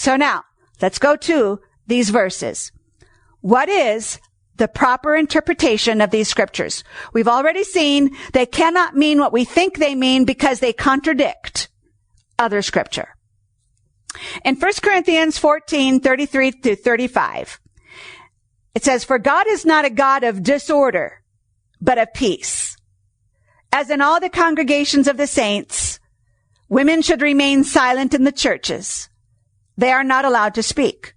So now, let's go to these verses. What is the proper interpretation of these scriptures? We've already seen they cannot mean what we think they mean because they contradict other scripture. In 1 Corinthians 14:33-35, it says, "For God is not a God of disorder, but of peace. As in all the congregations of the saints, women should remain silent in the churches. They are not allowed to speak,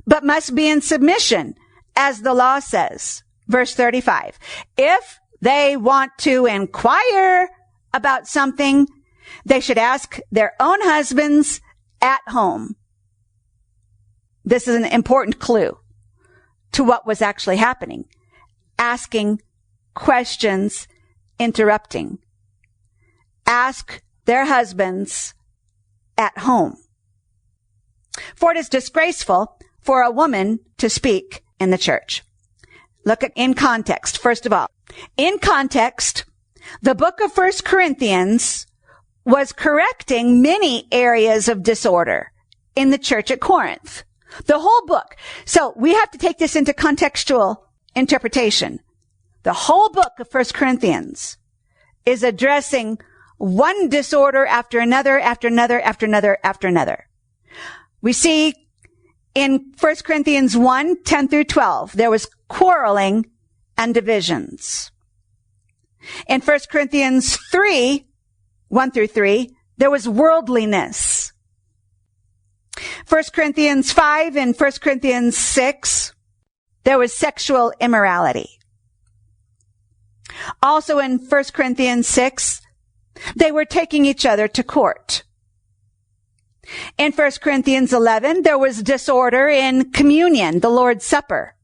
but must be in submission, as the law says." Verse 35, "If they want to inquire about something, they should ask their own husbands at home." This is an important clue to what was actually happening. Asking questions, interrupting. Ask their husbands at home. For it is disgraceful for a woman to speak in the church. Look at in context. First of all, in context, the book of 1 Corinthians was correcting many areas of disorder in the church at Corinth. The whole book. So we have to take this into contextual interpretation. The whole book of 1 Corinthians is addressing one disorder after another, after another, after another, after another. We see in 1 Corinthians 1:10-12, there was quarreling and divisions. In 1 Corinthians 3:1-3, there was worldliness. 1 Corinthians 5 and 1 Corinthians 6, there was sexual immorality. Also in 1 Corinthians 6, they were taking each other to court. In 1 Corinthians 11, there was disorder in communion, the Lord's Supper.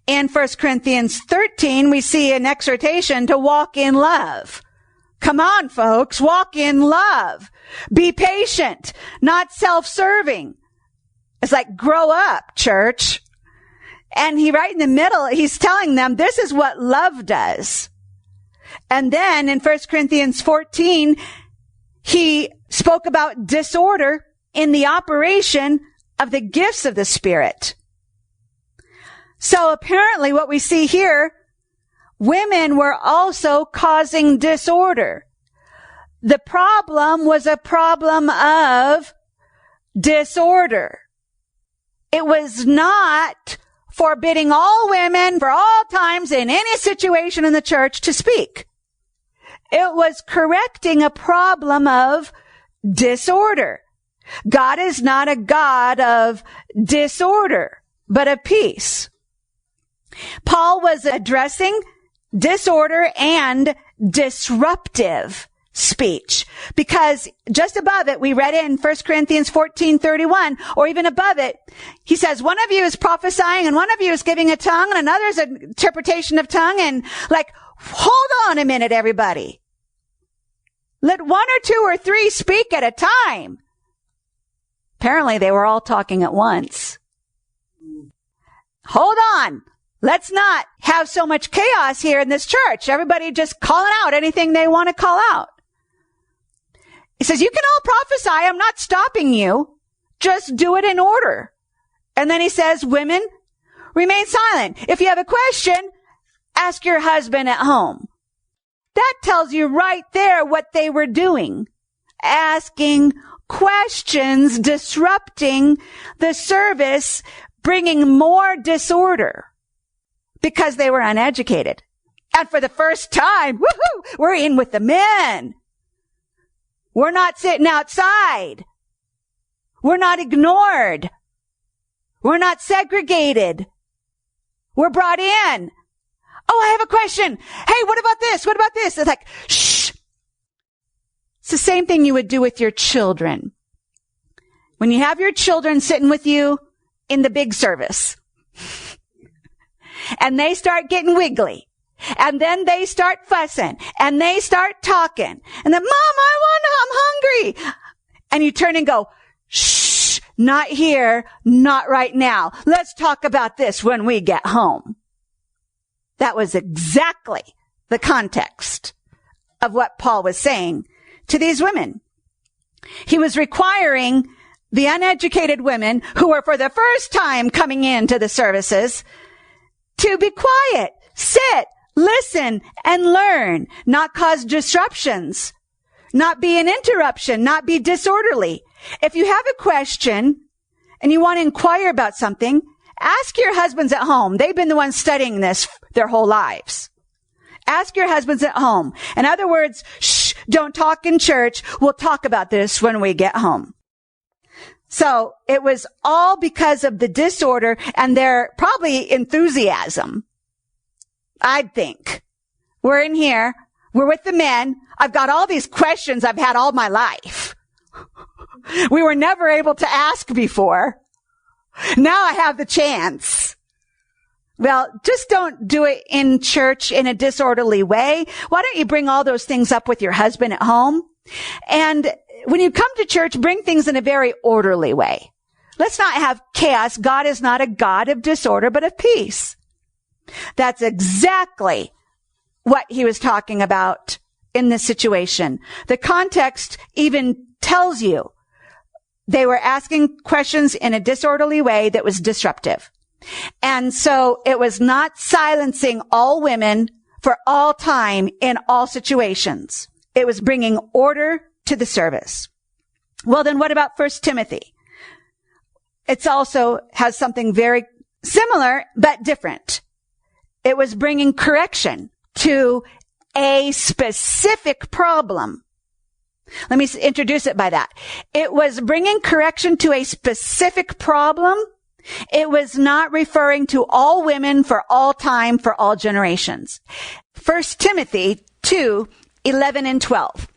In 1 Corinthians 13, we see an exhortation to walk in love. Come on, folks, walk in love. Be patient, not self-serving. It's like, grow up, church. And right in the middle, he's telling them this is what love does. And then in 1 Corinthians 14, he spoke about disorder in the operation of the gifts of the Spirit. So apparently what we see here, women were also causing disorder. The problem was a problem of disorder. It was not forbidding all women for all times in any situation in the church to speak. It was correcting a problem of disorder. God is not a God of disorder, but of peace. Paul was addressing disorder and disruptive speech, because just above it, we read in 1 Corinthians 14:31, or even above it, he says, one of you is prophesying and one of you is giving a tongue and another's an interpretation of tongue. And like, hold on a minute, everybody. Let one or two or three speak at a time. Apparently they were all talking at once. Hold on. Let's not have so much chaos here in this church. Everybody just calling out anything they want to call out. He says, you can all prophesy. I'm not stopping you. Just do it in order. And then he says, women, remain silent. If you have a question, ask your husband at home. That tells you right there what they were doing. Asking questions, disrupting the service, bringing more disorder because they were uneducated. And for the first time, woohoo, we're in with the men. We're not sitting outside. We're not ignored. We're not segregated. We're brought in. Oh, I have a question. Hey, what about this? What about this? It's like, shh. It's the same thing you would do with your children. When you have your children sitting with you in the big service and they start getting wiggly and then they start fussing and they start talking and then, Mom, I'm hungry. And you turn and go, shh, not here, not right now. Let's talk about this when we get home. That was exactly the context of what Paul was saying to these women. He was requiring the uneducated women who were for the first time coming into the services to be quiet, sit, listen, and learn, not cause disruptions, not be an interruption, not be disorderly. If you have a question and you want to inquire about something, ask your husbands at home. They've been the ones studying this their whole lives. Ask your husbands at home. In other words, shh, don't talk in church. We'll talk about this when we get home. So it was all because of the disorder and their probably enthusiasm. I'd think. We're in here. We're with the men. I've got all these questions I've had all my life. We were never able to ask before. Now I have the chance. Well, just don't do it in church in a disorderly way. Why don't you bring all those things up with your husband at home? And when you come to church, bring things in a very orderly way. Let's not have chaos. God is not a God of disorder, but of peace. That's exactly what he was talking about in this situation. The context even tells you they were asking questions in a disorderly way that was disruptive. And so it was not silencing all women for all time in all situations. It was bringing order to the service. Well, then what about 1 Timothy? It also has something very similar, but different. It was bringing correction to a specific problem. Let me introduce it by that. It was bringing correction to a specific problem. It was not referring to all women for all time, for all generations. 1 Timothy 2:11 and 12.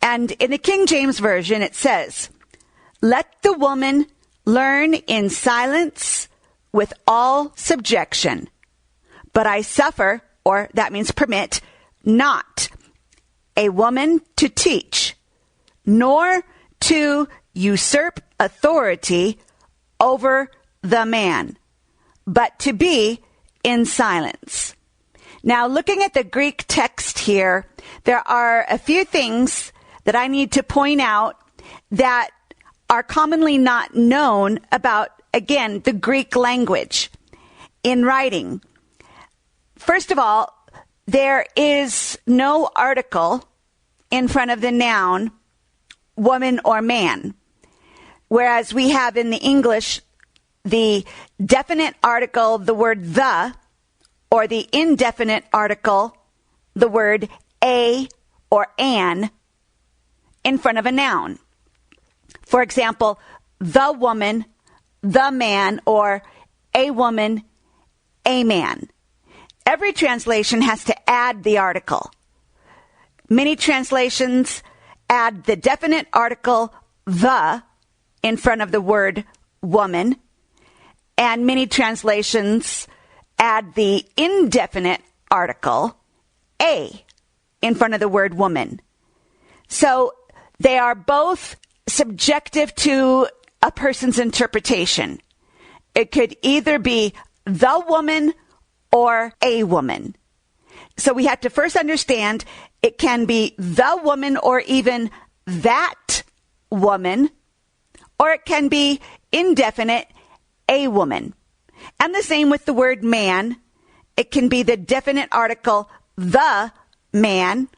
And in the King James Version, it says, "Let the woman learn in silence with all subjection. But I suffer," or that means permit, "not a woman to teach, nor to usurp authority over the man, but to be in silence." Now, looking at the Greek text here, there are a few things that I need to point out that are commonly not known about, again, the Greek language in writing. First of all, there is no article in front of the noun woman or man, whereas we have in the English the definite article, the word the, or the indefinite article, the word a or an, in front of a noun. For example, the woman, the man, or a woman, a man. Every translation has to add the article. Many translations add the definite article, the, in front of the word woman, and many translations add the indefinite article, a, in front of the word woman. So they are both subjective to a person's interpretation. It could either be the woman or a woman. So we have to first understand it can be the woman or even that woman, or it can be indefinite, a woman. And the same with the word man. It can be the definite article, the man,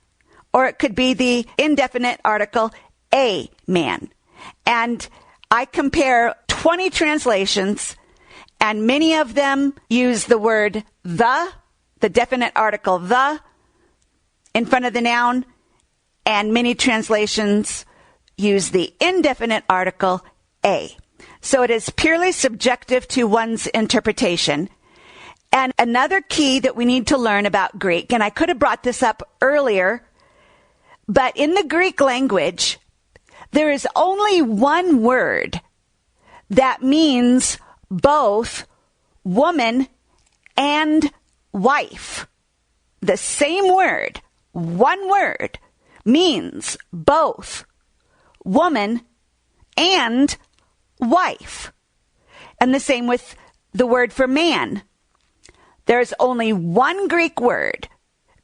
or it could be the indefinite article, a man. And I compare 20 translations, and many of them use the word the definite article the, in front of the noun, and many translations use the indefinite article a. So it is purely subjective to one's interpretation. And another key that we need to learn about Greek, and I could have brought this up earlier, but in the Greek language, there is only one word that means both woman and wife. The same word, one word, means both woman and wife. And the same with the word for man. There's only one Greek word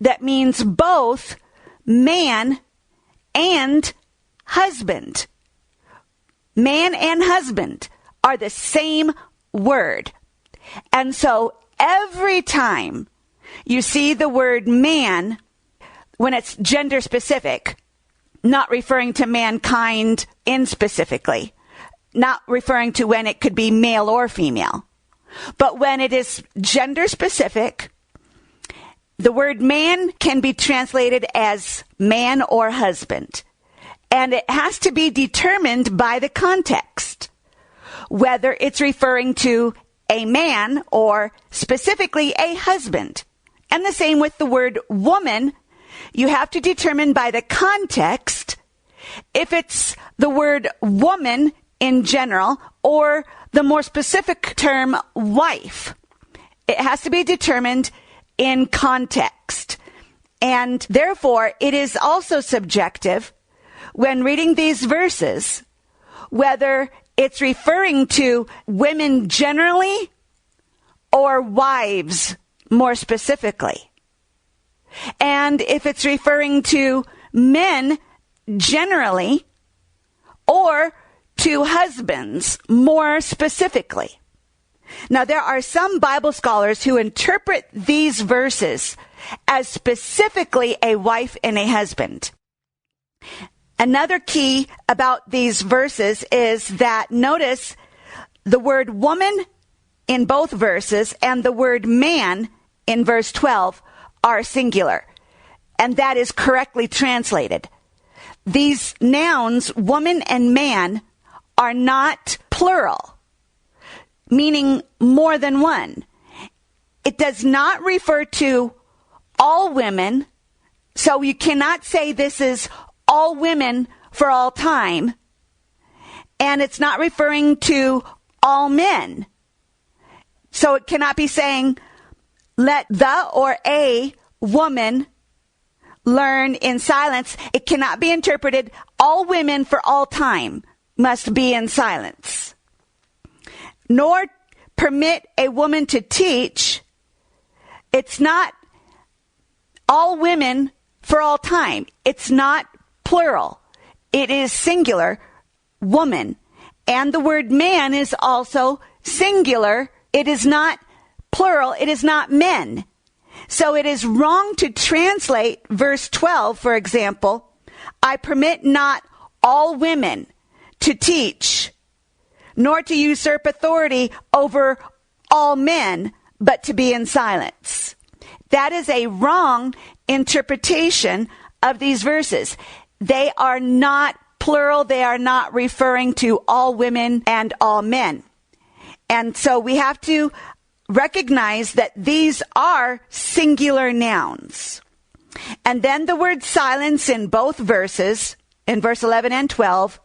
that means both man and husband. Man and husband are the same word. And so every time you see the word man, when it's gender specific, not referring to mankind in specifically, not referring to when it could be male or female, but when it is gender specific, the word man can be translated as man or husband. And it has to be determined by the context, whether it's referring to a man or specifically a husband. And the same with the word woman. You have to determine by the context if it's the word woman in general or the more specific term wife. It has to be determined in context. And therefore, it is also subjective when reading these verses, whether it's referring to women generally or wives more specifically. And if it's referring to men generally or to husbands more specifically. Now, there are some Bible scholars who interpret these verses as specifically a wife and a husband. Another key about these verses is that notice the word woman in both verses and the word man in verse 12 are singular, and that is correctly translated. These nouns, woman and man, are not plural, meaning more than one. It does not refer to all women, so you cannot say this is all women for all time. And it's not referring to all men. So it cannot be saying, let the or a woman learn in silence. It cannot be interpreted, all women for all time must be in silence. Nor permit a woman to teach. It's not all women for all time. It's not plural. It is singular, woman. And the word man is also singular. It is not plural. It is not men. So it is wrong to translate verse 12, for example, I permit not all women to teach, nor to usurp authority over all men, but to be in silence. That is a wrong interpretation of these verses. They are not plural. They are not referring to all women and all men. And so we have to recognize that these are singular nouns. And then the word silence in both verses, in verse 11 and 12,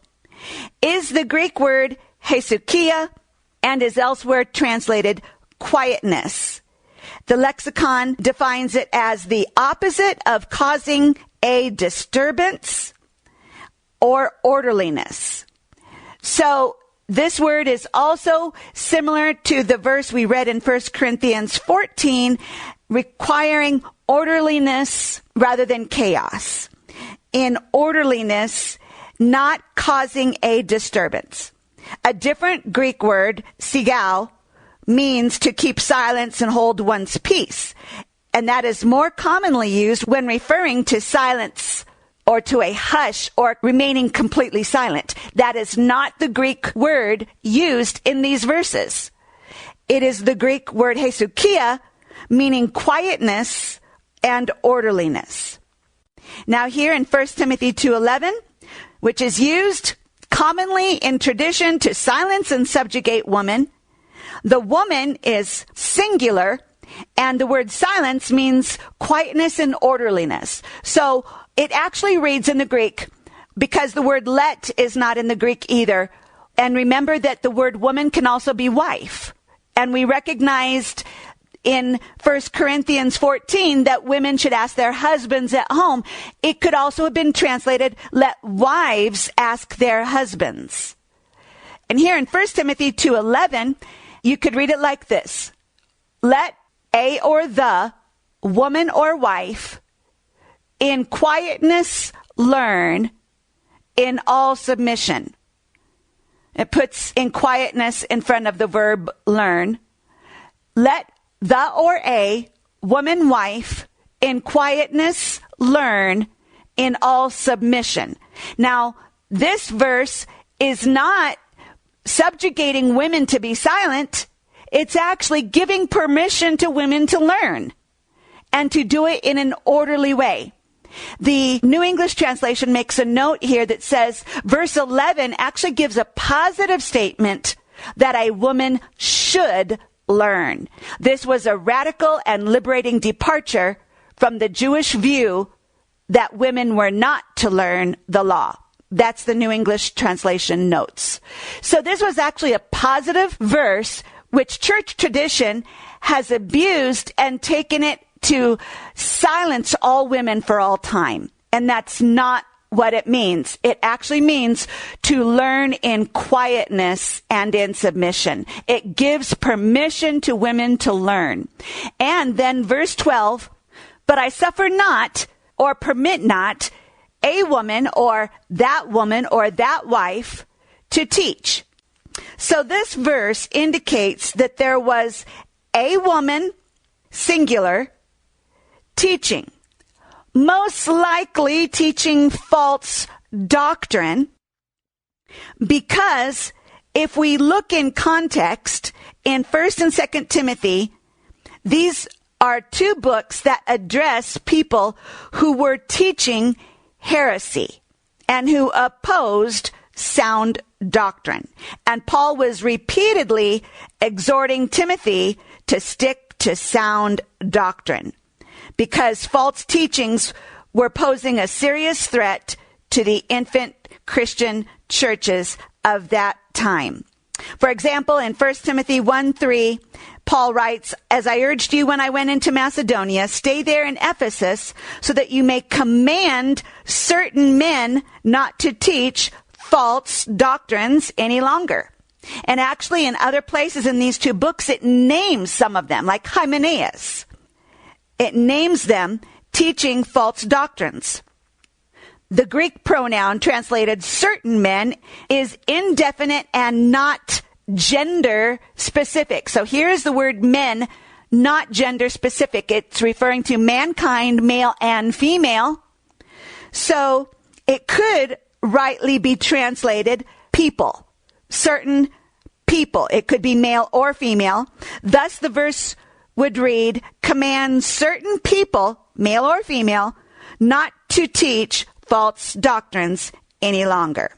is the Greek word hesukia and is elsewhere translated quietness. The lexicon defines it as the opposite of causing a disturbance or orderliness. So this word is also similar to the verse we read in 1 Corinthians 14, requiring orderliness rather than chaos. In orderliness, not causing a disturbance. A different Greek word, sigao, means to keep silence and hold one's peace. And that is more commonly used when referring to silence or to a hush or remaining completely silent. That is not the Greek word used in these verses. It is the Greek word hesukia, meaning quietness and orderliness. Now here in 1 Timothy 2:11, which is used commonly in tradition to silence and subjugate woman, the woman is singular, and the word silence means quietness and orderliness. So it actually reads in the Greek, because the word let is not in the Greek either. And remember that the word woman can also be wife. And we recognized in 1 Corinthians 14 that women should ask their husbands at home. It could also have been translated, let wives ask their husbands. And here in 1 Timothy 2:11, you could read it like this. Let a or the woman or wife in quietness learn in all submission. It puts in quietness in front of the verb learn. Let the or a woman wife in quietness learn in all submission. Now, this verse is not subjugating women to be silent. It's actually giving permission to women to learn and to do it in an orderly way. The New English Translation makes a note here that says verse 11 actually gives a positive statement that a woman should learn. This was a radical and liberating departure from the Jewish view that women were not to learn the law. That's the New English Translation notes. So this was actually a positive verse which church tradition has abused and taken it to silence all women for all time. And that's not what it means. It actually means to learn in quietness and in submission. It gives permission to women to learn. And then verse 12, but I suffer not or permit not a woman or that wife to teach. So this verse indicates that there was a woman, singular, teaching, most likely teaching false doctrine, because if we look in context in 1st and 2nd Timothy, these are two books that address people who were teaching heresy and who opposed sound doctrine. And Paul was repeatedly exhorting Timothy to stick to sound doctrine, because false teachings were posing a serious threat to the infant Christian churches of that time. For example, in 1 Timothy 1:3, Paul writes, as I urged you when I went into Macedonia, stay there in Ephesus so that you may command certain men not to teach false doctrines any longer. And actually in other places in these two books, it names some of them, like Hymenaeus. It names them teaching false doctrines. The Greek pronoun translated certain men is indefinite and not gender specific. So here's the word men, not gender specific. It's referring to mankind, male and female. So it could rightly be translated people, certain people. It could be male or female. Thus the verse would read, command certain people, male or female, not to teach false doctrines any longer.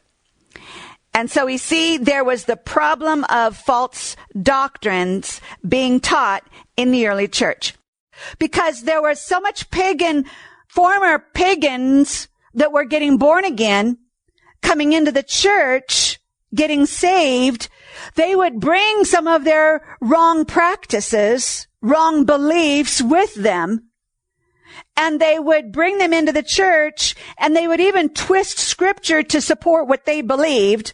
And so we see there was the problem of false doctrines being taught in the early church, because there was so much former pagans that were getting born again, coming into the church, getting saved. They would bring some of their wrong practices, wrong beliefs with them, and they would bring them into the church, and they would even twist scripture to support what they believed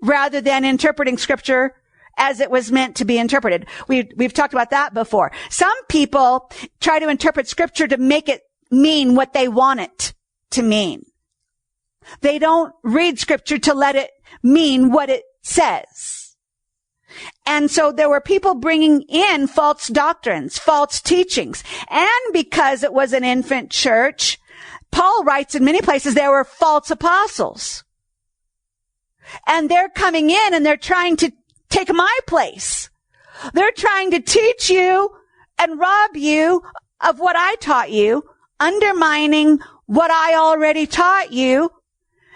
rather than interpreting scripture as it was meant to be interpreted. We've talked about that before. Some people try to interpret scripture to make it mean what they want it to mean. They don't read scripture to let it mean what it says. And so there were people bringing in false doctrines, false teachings. And because it was an infant church, Paul writes in many places there were false apostles. And they're coming in and they're trying to take my place. They're trying to teach you and rob you of what I taught you, undermining what I already taught you,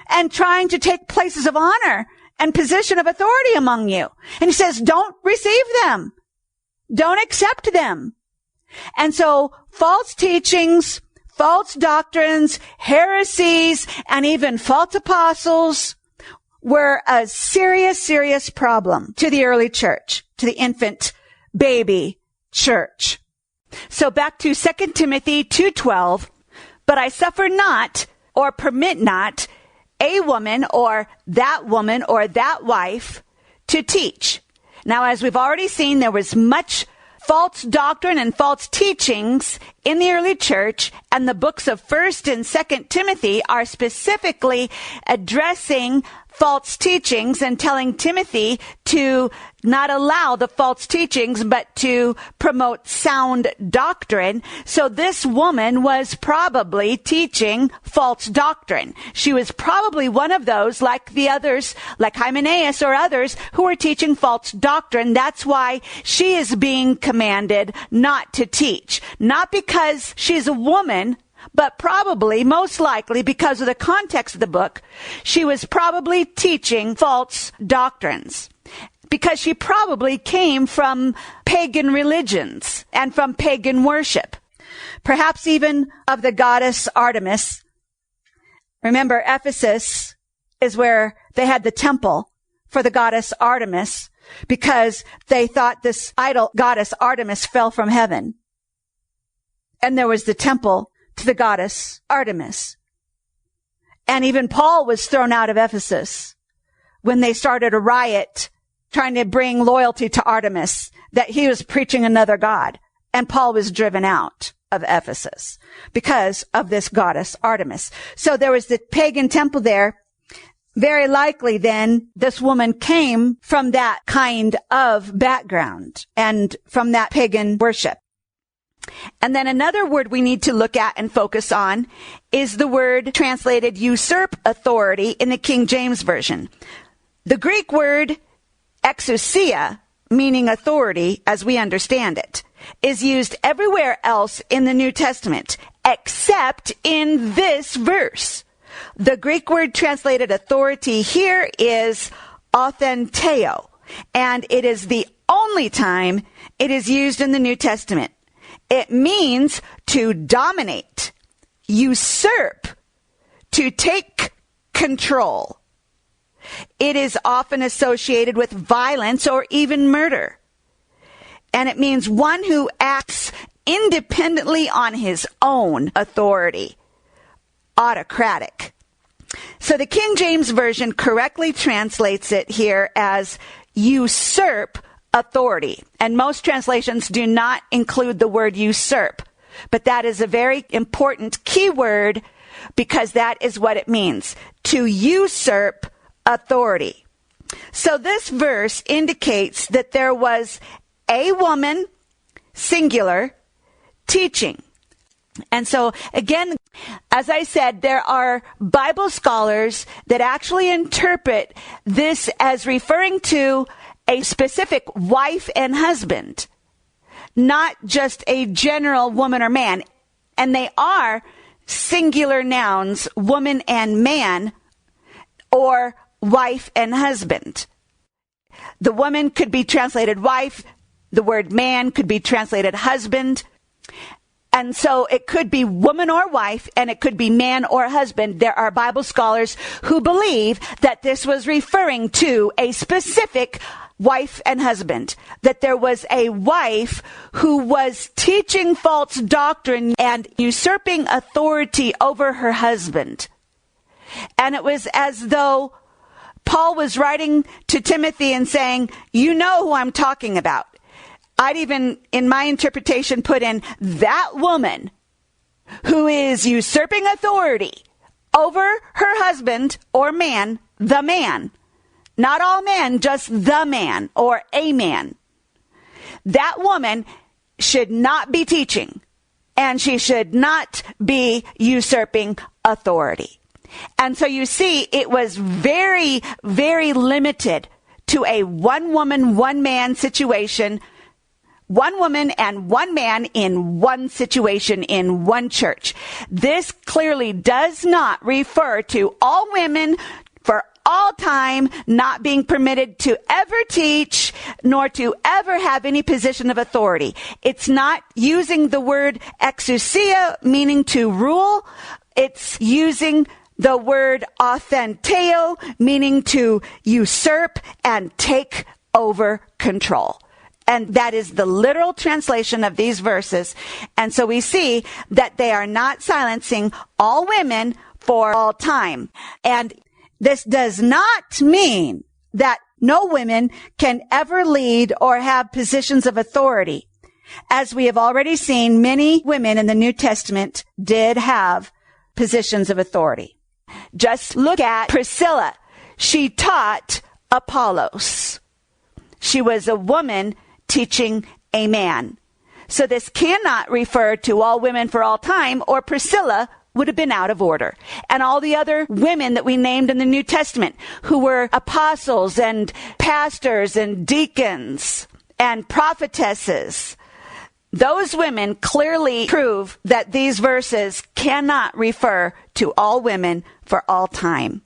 and trying to take places of honor and position of authority among you. And he says, don't receive them. Don't accept them. And so false teachings, false doctrines, heresies, and even false apostles were a serious, serious problem to the early church, to the infant baby church. So back to 2 Timothy 2:12, but I suffer not or permit not a woman or that wife to teach. Now, as we've already seen, there was much false doctrine and false teachings in the early church, and the books of 1st and 2nd Timothy are specifically addressing false teachings and telling Timothy to not allow the false teachings, but to promote sound doctrine. So this woman was probably teaching false doctrine. She was probably one of those, like the others, like Hymenaeus or others, who were teaching false doctrine. That's why she is being commanded not to teach. Not because she's a woman, but probably, most likely, because of the context of the book, she was probably teaching false doctrines. Because she probably came from pagan religions and from pagan worship. Perhaps even of the goddess Artemis. Remember, Ephesus is where they had the temple for the goddess Artemis, because they thought this idol goddess Artemis fell from heaven. And there was the temple to the goddess Artemis. And even Paul was thrown out of Ephesus when they started a riot trying to bring loyalty to Artemis, that he was preaching another god. And Paul was driven out of Ephesus because of this goddess Artemis. So there was the pagan temple there. Very likely then this woman came from that kind of background and from that pagan worship. And then another word we need to look at and focus on is the word translated usurp authority in the King James Version. The Greek word exousia, meaning authority as we understand it, is used everywhere else in the New Testament except in this verse. The Greek word translated authority here is authenteo, and it is the only time it is used in the New Testament. It means to dominate, usurp, to take control. It is often associated with violence or even murder. And it means one who acts independently on his own authority. Autocratic. So the King James Version correctly translates it here as usurp authority. And most translations do not include the word usurp. But that is a very important key word because that is what it means. To usurp authority. So this verse indicates that there was a woman, singular, teaching. And so again, as I said, there are Bible scholars that actually interpret this as referring to a specific wife and husband, not just a general woman or man. And they are singular nouns, woman and man, or wife and husband. The woman could be translated wife. The word man could be translated husband. And so it could be woman or wife, and it could be man or husband. There are Bible scholars who believe that this was referring to a specific wife and husband, that there was a wife who was teaching false doctrine and usurping authority over her husband. And it was as though Paul was writing to Timothy and saying, you know who I'm talking about. I'd even, in my interpretation, put in that woman who is usurping authority over her husband or man, the man. Not all men, just the man or a man. That woman should not be teaching, and she should not be usurping authority. And so you see, it was very, very limited to a one woman, one man situation. One woman and one man in one situation in one church. This clearly does not refer to all women for all time not being permitted to ever teach nor to ever have any position of authority. It's not using the word exousia, meaning to rule. It's using the word authenteo, meaning to usurp and take over control. And that is the literal translation of these verses. And so we see that they are not silencing all women for all time. And this does not mean that no women can ever lead or have positions of authority. As we have already seen, many women in the New Testament did have positions of authority. Just look at Priscilla. She taught Apollos. She was a woman teaching a man. So this cannot refer to all women for all time, or Priscilla would have been out of order. And all the other women that we named in the New Testament who were apostles and pastors and deacons and prophetesses, those women clearly prove that these verses cannot refer to all women for all time.